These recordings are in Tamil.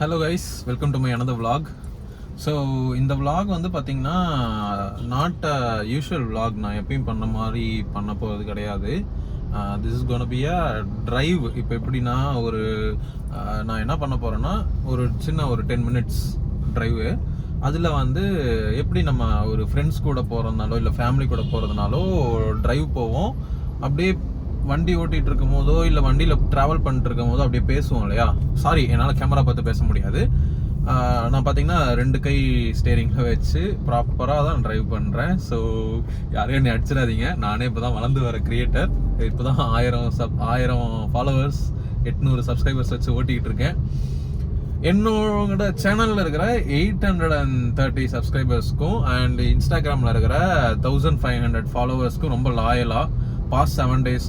Hello guys, welcome to my another vlog. So இந்த vlog வந்து பார்த்தீங்கன்னா நாட் யூஷுவல் vlog. நான் எப்பயும் பண்ண மாதிரி பண்ண போகிறது கிடையாது. This is gonna be a drive. இப்போ எப்படின்னா நான் என்ன பண்ண போகிறேன்னா ஒரு 10 minutes ட்ரைவு. அதில் வந்து எப்படி நம்ம ஒரு ஃப்ரெண்ட்ஸ் கூட போகிறதுனாலோ இல்லை ஃபேமிலி கூட போகிறதுனாலோ ட்ரைவ் போவோம். அப்படியே வண்டி ஓட்டிகிட்டு இருக்கும் போதோ இல்லை வண்டியில் ட்ராவல் பண்ணிட்டு இருக்கும் போதோ அப்படியே பேசுவோம் இல்லையா. சாரி, என்னால் கேமரா பார்த்து பேச முடியாது. நான் பார்த்தீங்கன்னா 2 கை ஸ்டேரிங்கில் வச்சு ப்ராப்பராக தான் ட்ரைவ் பண்ணுறேன். ஸோ யாரையும் என்னை அடிச்சிடாதீங்க. நானே இப்போ தான் வளர்ந்து வர கிரியேட்டர். இப்போ தான் 1000 ஃபாலோவர்ஸ் 800 சப்ஸ்கிரைபர்ஸ் வச்சு ஓட்டிக்கிட்டு இருக்கேன். என்னோட சேனலில் இருக்கிற 830 சப்ஸ்கிரைபர்ஸ்க்கும் அண்ட் இன்ஸ்டாகிராமில் இருக்கிற 1500 ஃபாலோவர்ஸ்க்கும் ரொம்ப லாயலாக பாஸ்ட் 7 days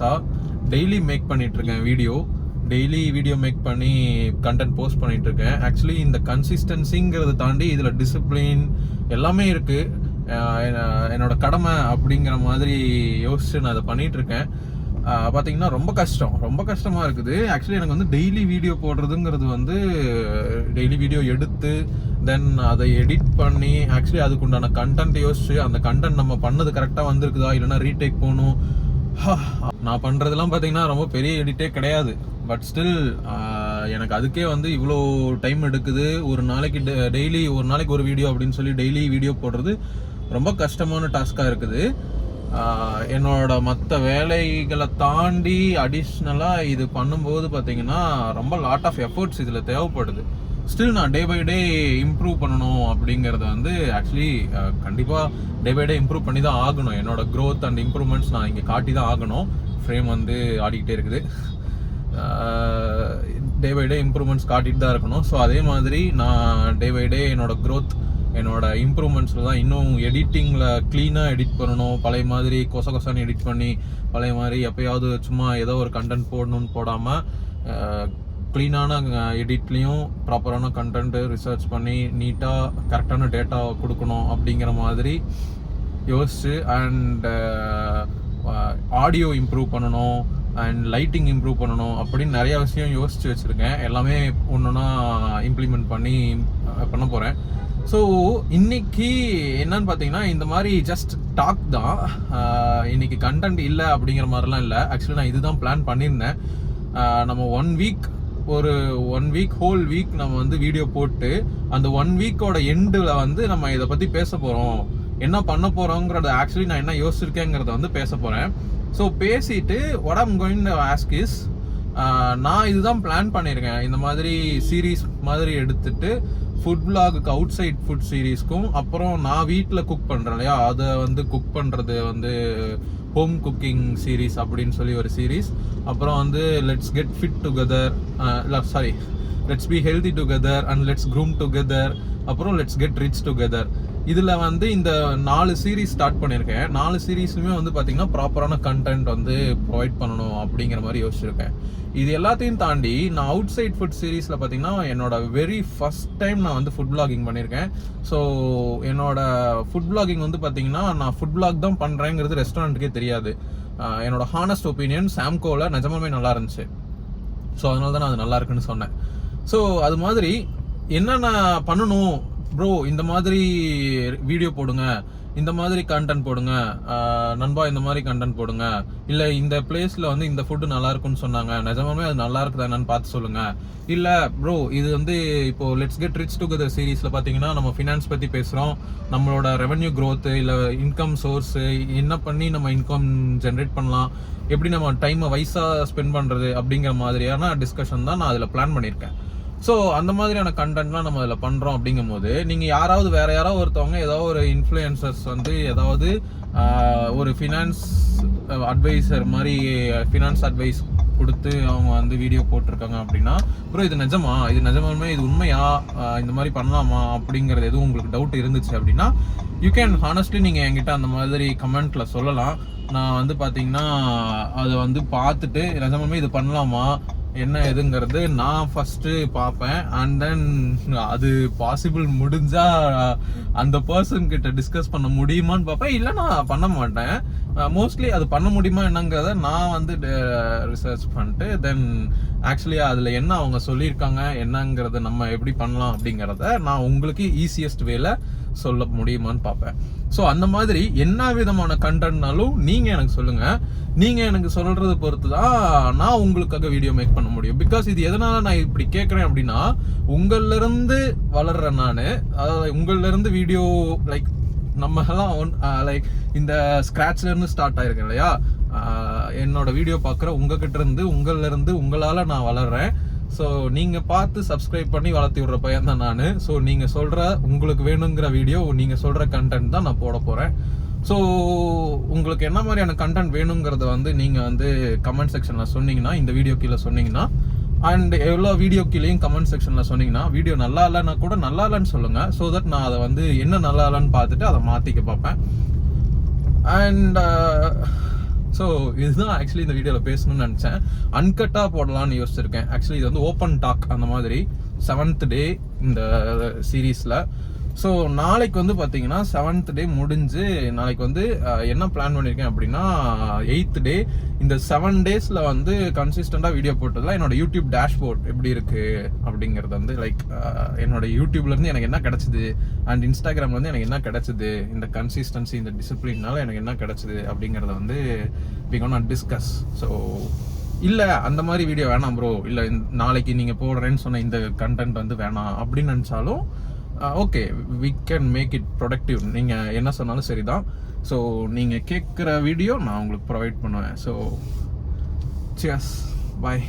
டெய்லி மேக் பண்ணிகிட்ருக்கேன் டெய்லி வீடியோ மேக் பண்ணி கண்டென்ட் போஸ்ட் பண்ணிகிட்ருக்கேன். ஆக்சுவலி இந்த கன்சிஸ்டன்சிங்கிறத தாண்டி இதில் டிசிப்ளின் எல்லாமே இருக்குது. என்னோட கடமை அப்படிங்கிற மாதிரி யோசிச்சு நான் அதை பண்ணிகிட்ருக்கேன். பார்த்தீங்கன்னா ரொம்ப கஷ்டமாக இருக்குது. ஆக்சுவலி எனக்கு வந்து டெய்லி வீடியோ போடுறதுங்கிறது வந்து டெய்லி வீடியோ எடுத்து தென் அதை எடிட் பண்ணி ஆக்சுவலி அதுக்குண்டான கண்டென்ட் யோசிச்சு அந்த கண்டென்ட் நம்ம பண்ணது கரெக்டாக வந்திருக்குதா இல்லைனா ரீடேக் போகணும். நான் பண்ணுறதுலாம் பார்த்தீங்கன்னா ரொம்ப பெரிய எடிட்டே கிடையாது. பட் ஸ்டில் எனக்கு அதுக்கே வந்து இவ்வளோ டைம் எடுக்குது. ஒரு நாளைக்கு டெய்லி ஒரு நாளைக்கு ஒரு வீடியோ அப்படின்னு சொல்லி டெய்லி வீடியோ போடுறது ரொம்ப கஷ்டமான டாஸ்காக இருக்குது. என்னோட மற்ற வேலைகளை தாண்டி அடிஷ்னலாக இது பண்ணும்போது பார்த்தீங்கன்னா ரொம்ப லாட் ஆஃப் எஃபர்ட்ஸ் இதில் தேவைப்படுது. ஸ்டில் நான் டே பை டே இம்ப்ரூவ் பண்ணணும் அப்படிங்கிறத வந்து ஆக்சுவலி கண்டிப்பாக டே பை டே இம்ப்ரூவ் பண்ணி தான் ஆகணும். என்னோட க்ரோத் அண்ட் இம்ப்ரூவ்மெண்ட்ஸ் நான் இங்கே காட்டி தான் ஆகணும். ஃப்ரேம் வந்து ஆடிக்கிட்டே இருக்குது. டே பை டே இம்ப்ரூவ்மெண்ட்ஸ் காட்டிட்டு தான் இருக்கணும். ஸோ அதே மாதிரி நான் டே பை டே என்னோட க்ரோத் என்னோட இம்ப்ரூவ்மெண்ட்ஸில் தான் இன்னும் எடிட்டிங்கில் க்ளீனாக எடிட் பண்ணணும். பழைய மாதிரி கொசன்னு எடிட் பண்ணி பழைய மாதிரி எப்போயாவது சும்மா ஏதோ ஒரு கண்டென்ட் போடணும்னு போடாமல் க்ளீனான எடிட்லேயும் ப்ராப்பரான கண்டென்ட்டு ரிசர்ச் பண்ணி நீட்டாக கரெக்டான டேட்டா கொடுக்கணும் அப்படிங்கிற மாதிரி யோசிச்சு அண்ட் ஆடியோ இம்ப்ரூவ் பண்ணணும் அண்ட் லைட்டிங் இம்ப்ரூவ் பண்ணணும் அப்படின்னு நிறையா விஷயம் யோசித்து வச்சுருக்கேன். எல்லாமே ஒன்றுனா இம்ப்ளிமெண்ட் பண்ணி பண்ண போகிறேன். ஸோ இன்னைக்கு என்னன்னு பார்த்தீங்கன்னா இந்த மாதிரி ஜஸ்ட் டாக் தான். இன்னைக்கு கண்டென்ட் இல்லை அப்படிங்கிற மாதிரிலாம் இல்லை. ஆக்சுவலி நான் இதுதான் பிளான் பண்ணியிருந்தேன். நம்ம 1 வீக் ஹோல் வீக் நம்ம வந்து வீடியோ போட்டு அந்த 1 வீக்கோட எண்டில் வந்து நம்ம இதை பற்றி பேச போகிறோம், என்ன பண்ண போகிறோங்கிறத ஆக்சுவலி நான் என்ன யோசிச்சிருக்கேங்கிறத வந்து பேச போகிறேன். ஸோ பேசிட்டு what I'm going to ask is, நான் இதுதான் பிளான் பண்ணியிருக்கேன். இந்த மாதிரி சீரீஸ் மாதிரி எடுத்துட்டு ஃபுட் விலாகுக்கு அவுட் சைட் ஃபுட் சீரீஸ்க்கும் அப்புறம் நான் வீட்டில் குக் பண்ணுறேன் இல்லையா, அதை வந்து குக் பண்ணுறது வந்து ஹோம் குக்கிங் சீரீஸ் அப்படின்னு சொல்லி ஒரு சீரீஸ். அப்புறம் வந்து let's get fit together, let's be healthy together and let's groom together, அப்புறம் லெட்ஸ் கெட் ரிச் டுகெதர். இதில் வந்து இந்த 4 சீரீஸ் ஸ்டார்ட் பண்ணியிருக்கேன். 4 சீரீஸுமே வந்து பார்த்தீங்கன்னா ப்ராப்பரான கண்டென்ட் வந்து ப்ரொவைட் பண்ணணும் அப்படிங்கிற மாதிரி யோசிச்சிருக்கேன். இது எல்லாத்தையும் தாண்டி நான் அவுட் சைட் ஃபுட் சீரீஸில் பார்த்தீங்கன்னா என்னோட வெரி ஃபர்ஸ்ட் டைம் நான் வந்து ஃபுட் விலாகிங் பண்ணியிருக்கேன். ஸோ என்னோட ஃபுட் விலாகிங் வந்து பார்த்தீங்கன்னா நான் ஃபுட் விலாக் தான் பண்ணுறேங்கிறது ரெஸ்டாரண்ட்டுக்கே தெரியாது. என்னோட ஹானஸ்ட் ஒப்பீனியன் சாம்கோவில் நிஜமாவே நல்லா இருந்துச்சு. ஸோ அதனால தான் நான் அது நல்லா இருக்குன்னு சொன்னேன். ஸோ அது மாதிரி என்னென்ன பண்ணணும் ப்ரோ, இந்த மாதிரி வீடியோ போடுங்க, இந்த மாதிரி கண்டென்ட் போடுங்க நண்பா, இந்த மாதிரி கண்டென்ட் போடுங்க, இல்லை இந்த பிளேஸில் வந்து இந்த ஃபுட்டு நல்லா இருக்குன்னு சொன்னாங்க, நிஜமாவே அது நல்லா இருக்குதா என்னன்னு பார்த்து சொல்லுங்க. இல்லை ப்ரோ, இது வந்து இப்போ லெட்ஸ் கெட் ரிச் டுகெதர் சீரீஸில் பார்த்தீங்கன்னா நம்ம ஃபினான்ஸ் பற்றி பேசுகிறோம். நம்மளோட ரெவன்யூ க்ரோத்து இல்லை இன்கம் சோர்ஸு என்ன பண்ணி நம்ம இன்கம் ஜென்ரேட் பண்ணலாம், எப்படி நம்ம டைமை வைஸாக ஸ்பெண்ட் பண்ணுறது அப்படிங்கிற மாதிரியான டிஸ்கஷன் தான் நான் அதில் பிளான் பண்ணியிருக்கேன். ஸோ அந்த மாதிரியான கண்டென்ட்லாம் நம்ம அதில் பண்ணுறோம். அப்படிங்கும் போது நீங்கள் வேற யாராவது ஒருத்தவங்க ஏதாவது ஒரு இன்ஃப்ளூயன்சர்ஸ் வந்து ஏதாவது ஒரு ஃபினான்ஸ் அட்வைசர் மாதிரி ஃபினான்ஸ் அட்வைஸ் கொடுத்து அவங்க வந்து வீடியோ போட்டிருக்காங்க அப்படின்னா, அப்புறம் இது நிஜமாலுமே இது உண்மையா, இந்த மாதிரி பண்ணலாமா அப்படிங்கிறது எதுவும் உங்களுக்கு டவுட் இருந்துச்சு அப்படின்னா யூ கேன் ஹானஸ்ட்லி நீங்கள் என்கிட்ட அந்த மாதிரி கமெண்ட்டில் சொல்லலாம். நான் வந்து பார்த்தீங்கன்னா அதை வந்து பார்த்துட்டு நிஜமாலுமே இது பண்ணலாமா, என்ன எதுங்கிறது நான் ஃபர்ஸ்ட் பார்ப்பேன். அண்ட் தென் அது பாசிபிள் முடிஞ்சா அந்த பர்சன் கிட்ட டிஸ்கஸ் பண்ண முடியுமான்னு பார்ப்பேன். இல்லை நான் பண்ண மாட்டேன். மோஸ்ட்லி அது பண்ண முடியுமா என்னங்கிறத நான் வந்து ரிசர்ச் பண்ணிட்டு தென் ஆக்சுவலி அதில் என்ன அவங்க சொல்லியிருக்காங்க என்னங்கிறத நம்ம எப்படி பண்ணலாம் அப்படிங்கிறத நான் உங்களுக்கு ஈஸியஸ்ட் வேல சொல்ல முடியுமான்னு பார்ப்பேன். ஸோ அந்த மாதிரி என்ன விதமான கண்டென்ட்னாலும் நீங்கள் எனக்கு சொல்லுங்கள். நீங்கள் எனக்கு சொல்கிறத பொறுத்து தான் நான் உங்களுக்காக வீடியோ மேக் பண்ண முடியும். பிகாஸ் இது எதனால் நான் இப்படி கேட்குறேன் அப்படின்னா, உங்களிலிருந்து வளர்றேன் நான். அதாவது உங்களிலிருந்து வீடியோ லைக் நம்ம எல்லாம் லைக் இந்த ஸ்க்ராட்ச்ல இருந்து ஸ்டார்ட் ஆயிருக்கேன் இல்லையா. என்னோட வீடியோ பார்க்குற உங்ககிட்ட இருந்து உங்களிலிருந்து உங்களால் நான் வளர்றேன். ஸோ நீங்கள் பார்த்து சப்ஸ்கிரைப் பண்ணி வளர்த்தி விடுற பையன் தான் நான். ஸோ நீங்கள் சொல்கிற உங்களுக்கு வேணுங்கிற வீடியோ நீங்கள் சொல்கிற கண்டென்ட் தான் நான் போட போகிறேன். ஸோ உங்களுக்கு என்ன மாதிரியான கண்டென்ட் வேணுங்கிறத வந்து நீங்கள் வந்து கமெண்ட் செக்ஷனில் சொன்னீங்கன்னா, இந்த வீடியோ கீழே சொன்னீங்கன்னா, அண்ட் எவ்வளோ வீடியோ கீழேயும் கமெண்ட் செக்ஷனில் சொன்னீங்கன்னா, வீடியோ நல்லா இல்லைன்னா கூட நல்லா இல்லைன்னு சொல்லுங்கள். ஸோ தட் நான் அதை வந்து என்ன நல்லா இல்லைன்னு பார்த்துட்டு அதை மாற்றிக்க பார்ப்பேன். அண்ட் ஸோ இதுதான் ஆக்சுவலி இந்த வீடியோவில் பேசணும்னு நினச்சேன். அன்கட்டாக போடலான்னு யோசிச்சிருக்கேன். ஆக்சுவலி இது வந்து ஓப்பன் டாக் அந்த மாதிரி 7th டே இந்த சீரீஸில். ஸோ நாளைக்கு வந்து பார்த்தீங்கன்னா 7th டே முடிஞ்சு நாளைக்கு வந்து என்ன பிளான் பண்ணியிருக்கேன் அப்படின்னா 8th டே இந்த 7 டேஸில் வந்து கன்சிஸ்டண்டாக வீடியோ போட்டதில் என்னோட யூடியூப் டேஷ்போர்ட் எப்படி இருக்குது அப்படிங்கிறது வந்து லைக் என்னோட யூடியூப்லேருந்து எனக்கு என்ன கிடச்சிது அண்ட் இன்ஸ்டாகிராம்லேருந்து எனக்கு என்ன கிடச்சிது, இந்த கன்சிஸ்டன்சி இந்த டிசிப்ளின்னால எனக்கு என்ன கிடச்சிது அப்படிங்கிறத வந்து வி கோனா டிஸ்கஸ். ஸோ இல்லை அந்த மாதிரி வீடியோ வேணாம் ப்ரோ, இல்லை நாளைக்கு நீங்கள் போடுறேன்னு சொன்ன இந்த கண்டென்ட் வந்து வேணாம் அப்படின்னு நினச்சாலும் okay, we can make it productive. நீங்கள் என்ன சொன்னாலும் சரி தான். ஸோ நீங்கள் கேட்குற வீடியோ நான் உங்களுக்கு ப்ரொவைட் பண்ணுவேன். ஸோ சியர்ஸ், பாய்.